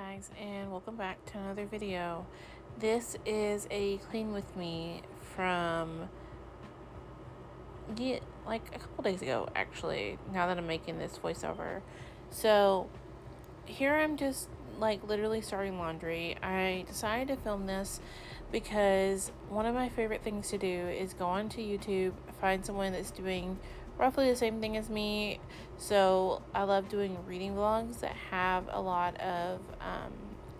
guys, and welcome back to another video. This is a clean with me from like a couple days ago, actually, now that I'm making this voiceover. So here I'm just like literally starting laundry. I decided to film this because one of my favorite things to do is go onto YouTube, find someone that's doing roughly the same thing as me. So I love doing reading vlogs that have a lot of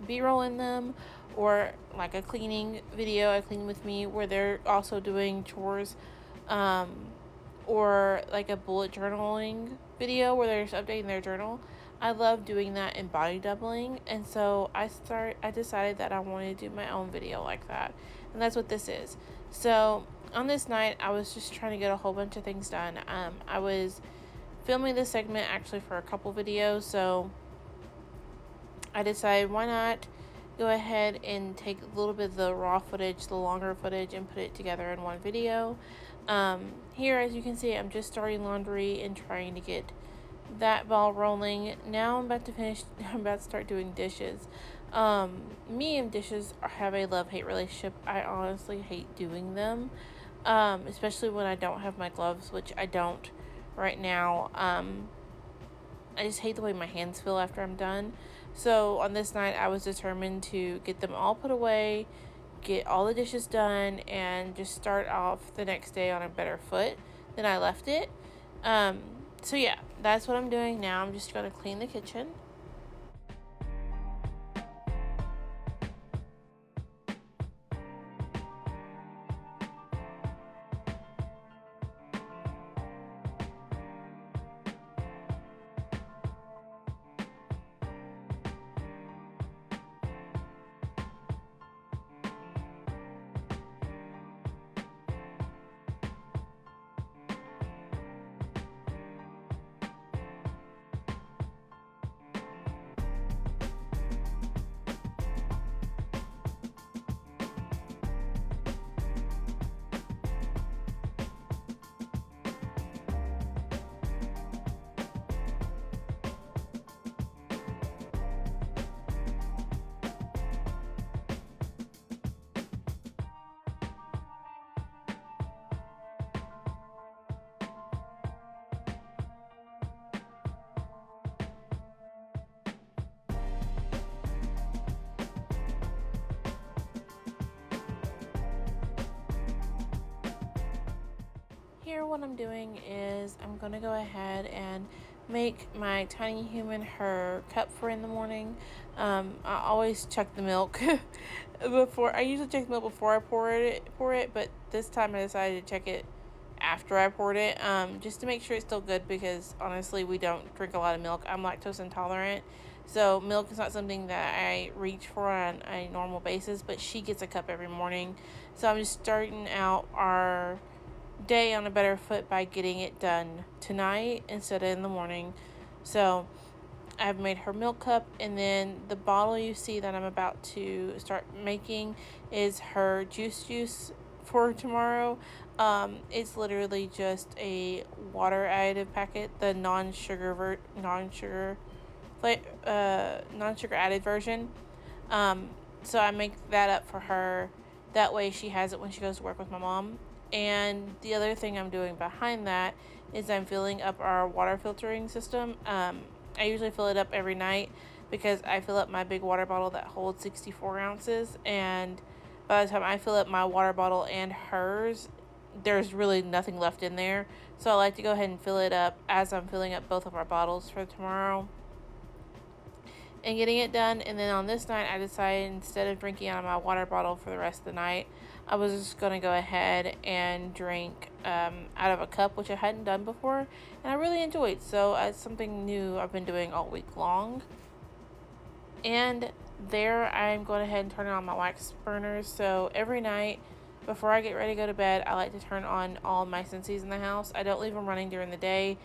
b-roll in them, or like a cleaning video, a clean with me, where they're also doing chores, or like a bullet journaling video where they're just updating their journal. I love doing that in body doubling, and so I decided that I wanted to do my own video like that, and that's what this is. So on this night, I was just trying to get a whole bunch of things done. I was filming this segment actually for a couple videos, so I decided, why not go ahead and take a little bit of the raw footage, the longer footage, and put it together in one video. Here, as you can see, I'm just starting laundry and trying to get that ball rolling. Now I'm about to finish. I'm about to start doing dishes. Me and dishes have a love-hate relationship. I honestly hate doing them, especially when I don't have my gloves, which I don't right now. I just hate the way my hands feel after I'm done. So on this night, I was determined to get them all put away, get all the dishes done, and just start off the next day on a better foot than I left it. So yeah, that's what I'm doing now. I'm just going to clean the kitchen. Here, what I'm doing is I'm going to go ahead and make my tiny human her cup for in the morning. I always check the milk before. I usually check the milk before I pour it, but this time I decided to check it after I poured it, just to make sure it's still good, because honestly, we don't drink a lot of milk. I'm lactose intolerant, so milk is not something that I reach for on a normal basis, but she gets a cup every morning. So I'm just starting out our day on a better foot by getting it done tonight instead of in the morning. So I've made her milk cup, and then the bottle you see that I'm about to start making is her juice for tomorrow. It's literally just a water additive packet, the non-sugar added version. So I make that up for her. That way she has it when she goes to work with my mom. And the other thing I'm doing behind that is I'm filling up our water filtering system. I usually fill it up every night because I fill up my big water bottle that holds 64 ounces. And by the time I fill up my water bottle and hers, there's really nothing left in there. So I like to go ahead and fill it up as I'm filling up both of our bottles for tomorrow and getting it done. And then on this night, I decided, instead of drinking out of my water bottle for the rest of the night, I was just going to go ahead and drink out of a cup, which I hadn't done before, and I really enjoyed. So it's something new I've been doing all week long. And there, I'm going ahead and turn on my wax burners. So every night before I get ready to go to bed, I like to turn on all my Scentsies in the house. I don't leave them running during the day.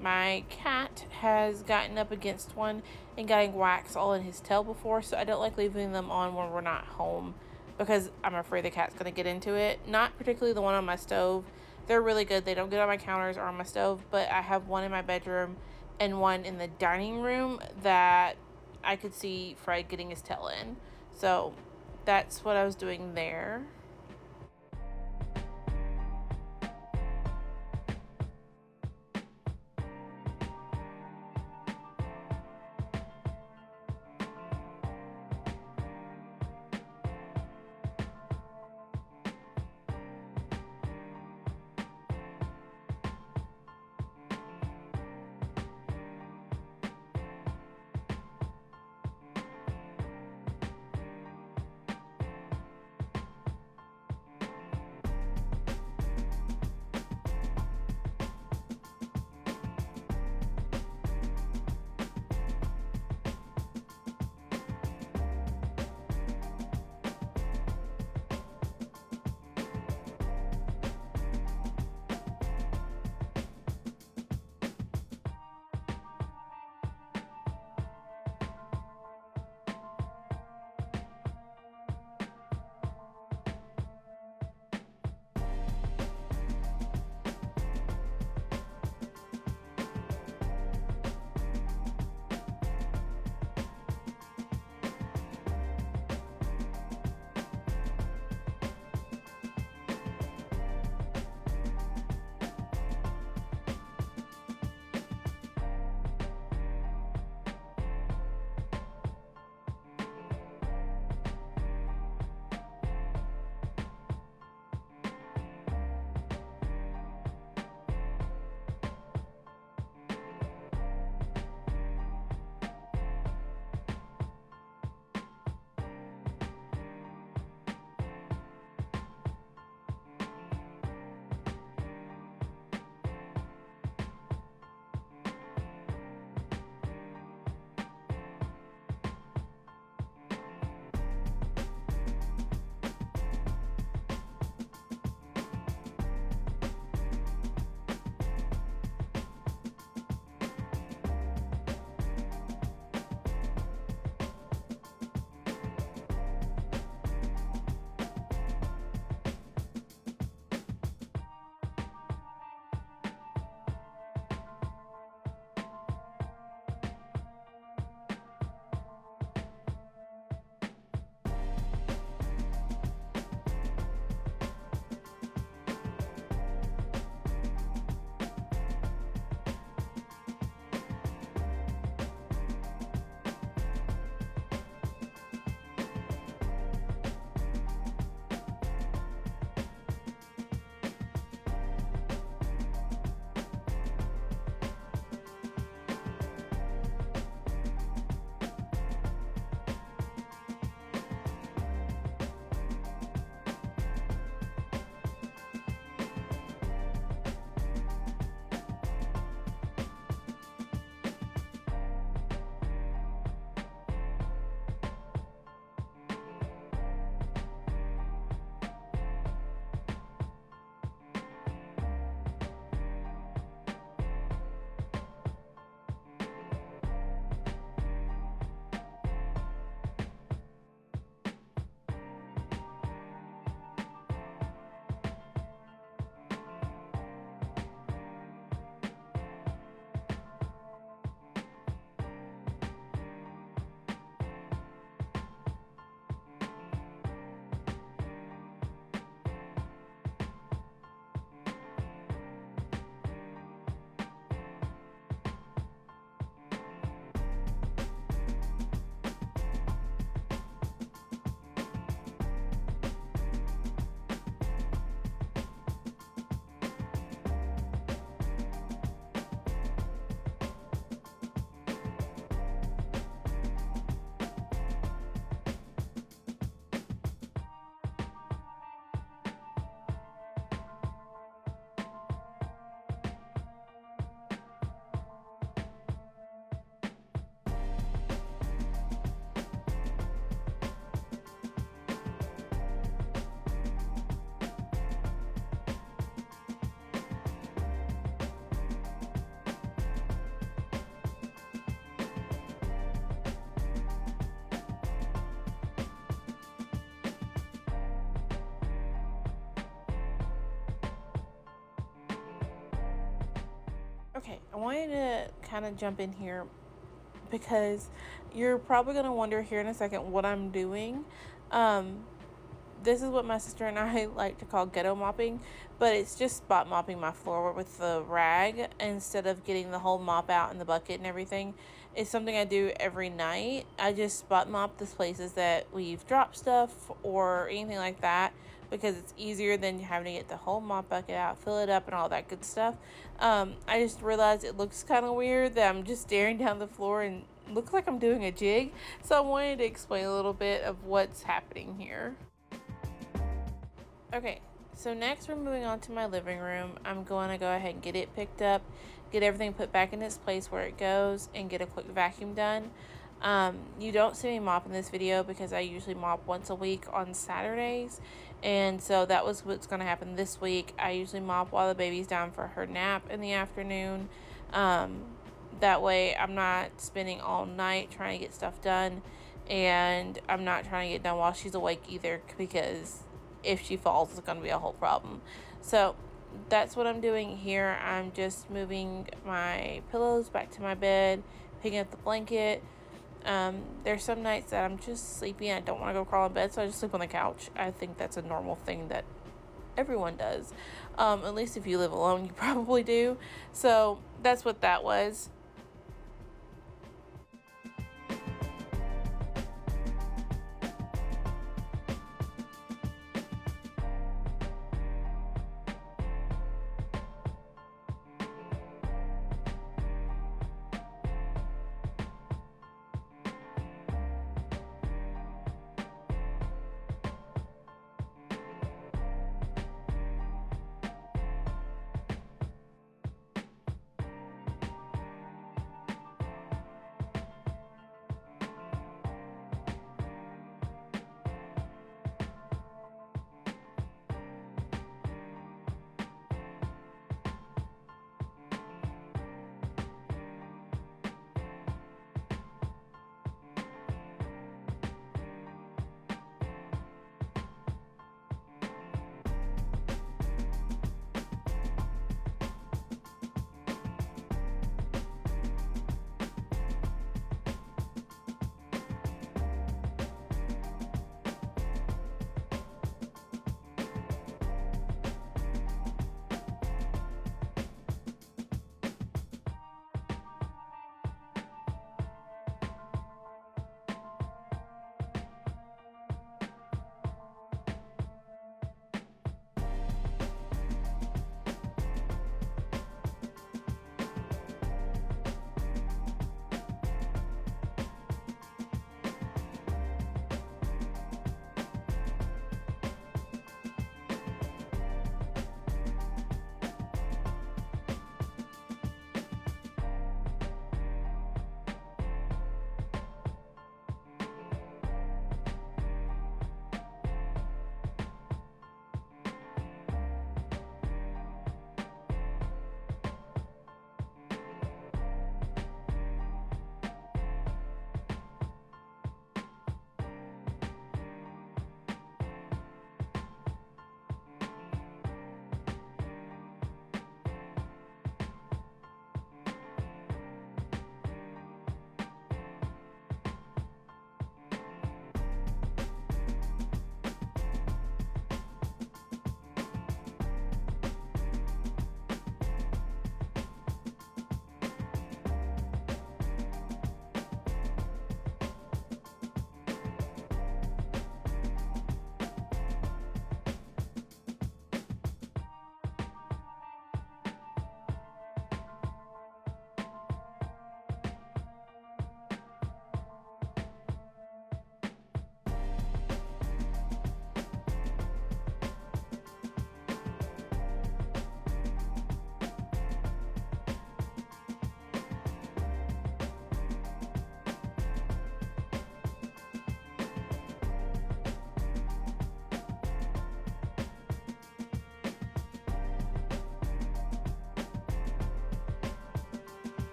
My cat has gotten up against one and gotten wax all in his tail before, so I don't like leaving them on when we're not home, because I'm afraid the cat's going to get into it. Not particularly the one on my stove. They're really good. They don't get on my counters or on my stove, but I have one in my bedroom and one in the dining room that I could see Fred getting his tail in. So that's what I was doing there. Okay, I wanted to kind of jump in here because you're probably going to wonder here in a second what I'm doing. Um, this is what my sister and I like to call ghetto mopping, but it's just spot mopping my floor with the rag instead of getting the whole mop out in the bucket and everything. It's something I do every night. I just spot mop the places that we've dropped stuff or anything like that because it's easier than having to get the whole mop bucket out, fill it up, and all that good stuff. I just realized it looks kind of weird that I'm just staring down the floor and looks like I'm doing a jig. So I wanted to explain a little bit of what's happening here. Okay, so next we're moving on to my living room. I'm going to go ahead and get it picked up, get everything put back in its place where it goes, and get a quick vacuum done. You don't see me mop in this video because I usually mop once a week on Saturdays, and so that was what's going to happen this week. I usually mop while the baby's down for her nap in the afternoon. That way I'm not spending all night trying to get stuff done, and I'm not trying to get done while she's awake either, because if she falls, it's going to be a whole problem. So that's what I'm doing here. I'm just moving my pillows back to my bed, picking up the blanket. There's some nights that I'm just sleepy and I don't want to go crawl in bed, so I just sleep on the couch. I think that's a normal thing that everyone does. At least if you live alone, you probably do. So that's what that was.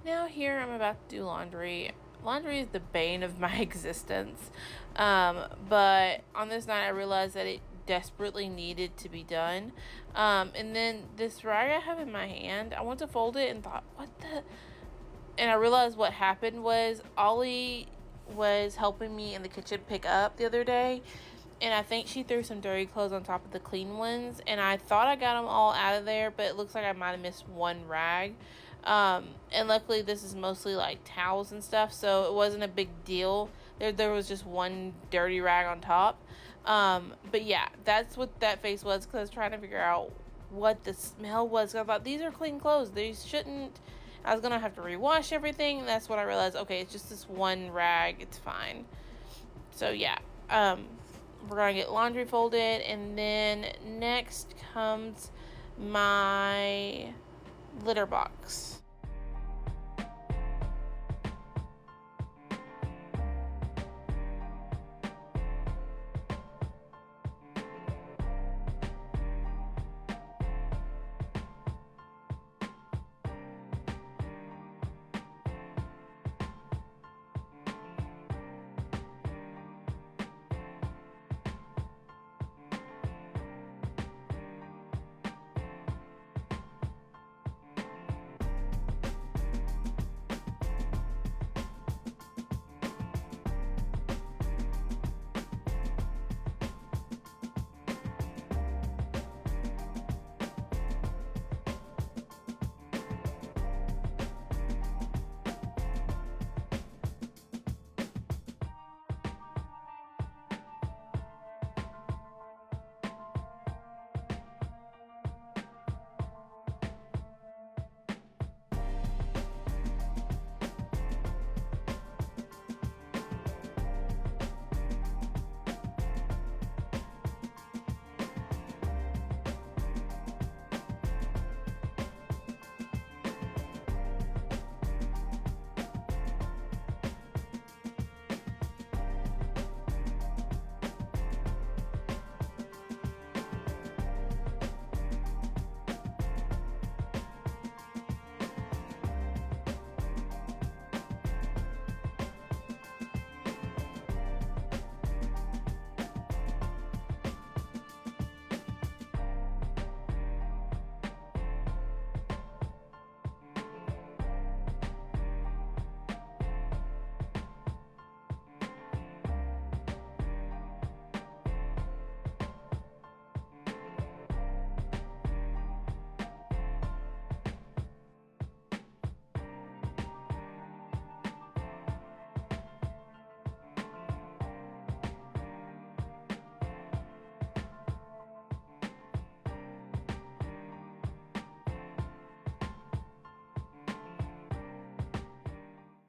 Now here I'm about to do laundry. Laundry is the bane of my existence. But on this night I realized that it desperately needed to be done. And then this rag I have in my hand, I went to fold it and thought, what the? And I realized what happened was Ollie was helping me in the kitchen pick up the other day, and I think she threw some dirty clothes on top of the clean ones, and I thought I got them all out of there, but it looks like I might have missed one rag. And luckily this is mostly like towels and stuff, so it wasn't a big deal. There was just one dirty rag on top. But yeah, that's what that face was, because I was trying to figure out what the smell was. I thought, these are clean clothes, these shouldn't. I was gonna have to rewash everything, and that's when I realized, okay, it's just this one rag, it's fine. So yeah, we're gonna get laundry folded, and then next comes my litter box.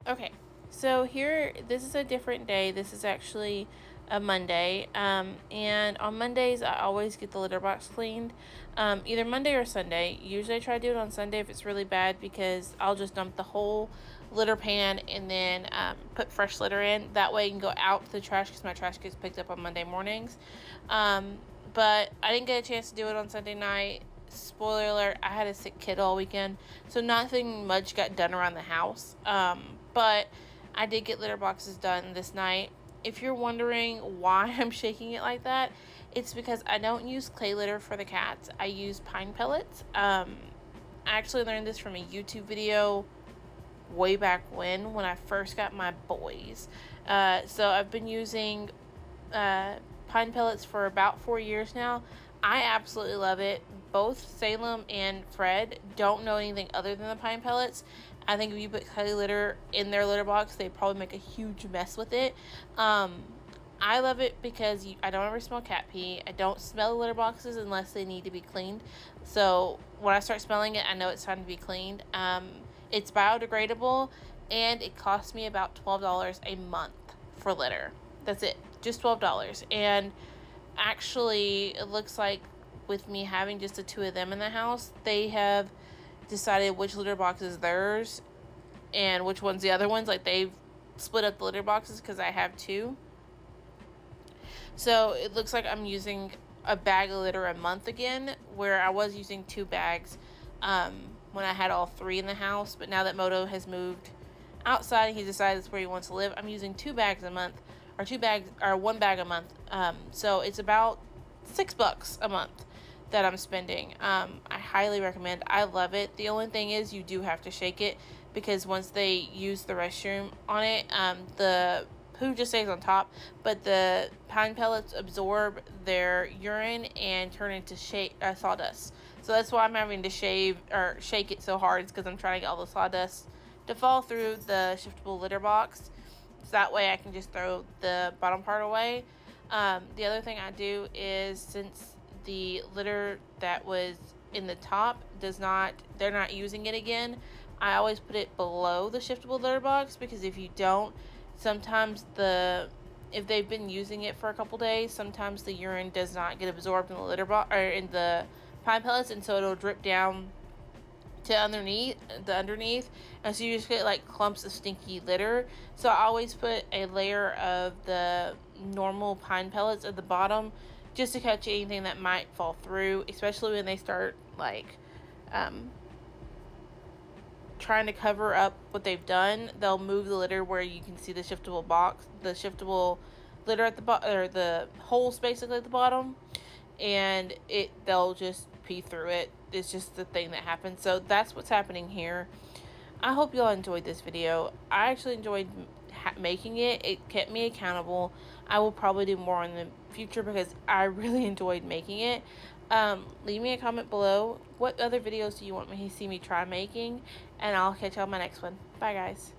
Okay, so here, this is a different day. This is actually a Monday. And on Mondays, I always get the litter box cleaned, either Monday or Sunday. Usually, I try to do it on Sunday if it's really bad, because I'll just dump the whole litter pan and then put fresh litter in. That way, you can go out to the trash, because my trash gets picked up on Monday mornings. But I didn't get a chance to do it on Sunday night. Spoiler alert, I had a sick kid all weekend, so nothing much got done around the house. But I did get litter boxes done this night. If you're wondering why I'm shaking it like that, it's because I don't use clay litter for the cats. I use pine pellets. I actually learned this from a YouTube video way back when I first got my boys. So I've been using pine pellets for about 4 years now. I absolutely love it. Both Salem and Fred don't know anything other than the pine pellets. I think if you put clay litter in their litter box, they'd probably make a huge mess with it. I love it because I don't ever smell cat pee. I don't smell the litter boxes unless they need to be cleaned. So when I start smelling it, I know it's time to be cleaned. It's biodegradable, and it costs me about $12 a month for litter. That's it, just $12. And actually, it looks like with me having just the two of them in the house, they have decided which litter box is theirs and which one's the other one's. Like, they've split up the litter boxes because I have two. So it looks like I'm using a bag of litter a month again, where I was using 2 bags when I had all 3 in the house. But now that Moto has moved outside and he decided that's where he wants to live, I'm using 2 bags a month, or 1 bag a month. So it's about $6 a month that I'm spending. I highly recommend. I love it. The only thing is you do have to shake it, because once they use the restroom on it, the poo just stays on top, but the pine pellets absorb their urine and turn into sawdust. So that's why I'm having to shake it so hard. It's because I'm trying to get all the sawdust to fall through the shiftable litter box, so that way I can just throw the bottom part away. The other thing I do is, since the litter that was in the top they're not using it again, I always put it below the shiftable litter box, because if you don't, sometimes if they've been using it for a couple days, sometimes the urine does not get absorbed in the litter box or in the pine pellets, and so it'll drip down to underneath, and so you just get like clumps of stinky litter. So I always put a layer of the normal pine pellets at the bottom, just to catch anything that might fall through, especially when they start like trying to cover up what they've done. They'll move the litter where you can see the shiftable litter at the bottom, or the holes basically at the bottom, and they'll just pee through it. It's just the thing that happens. So that's what's happening here. I hope y'all enjoyed this video. I actually enjoyed making it. It kept me accountable. I will probably do more in the future because I really enjoyed making it. Leave me a comment below. What other videos do you want me to see me try making? And I'll catch y'all on my next one. Bye, guys.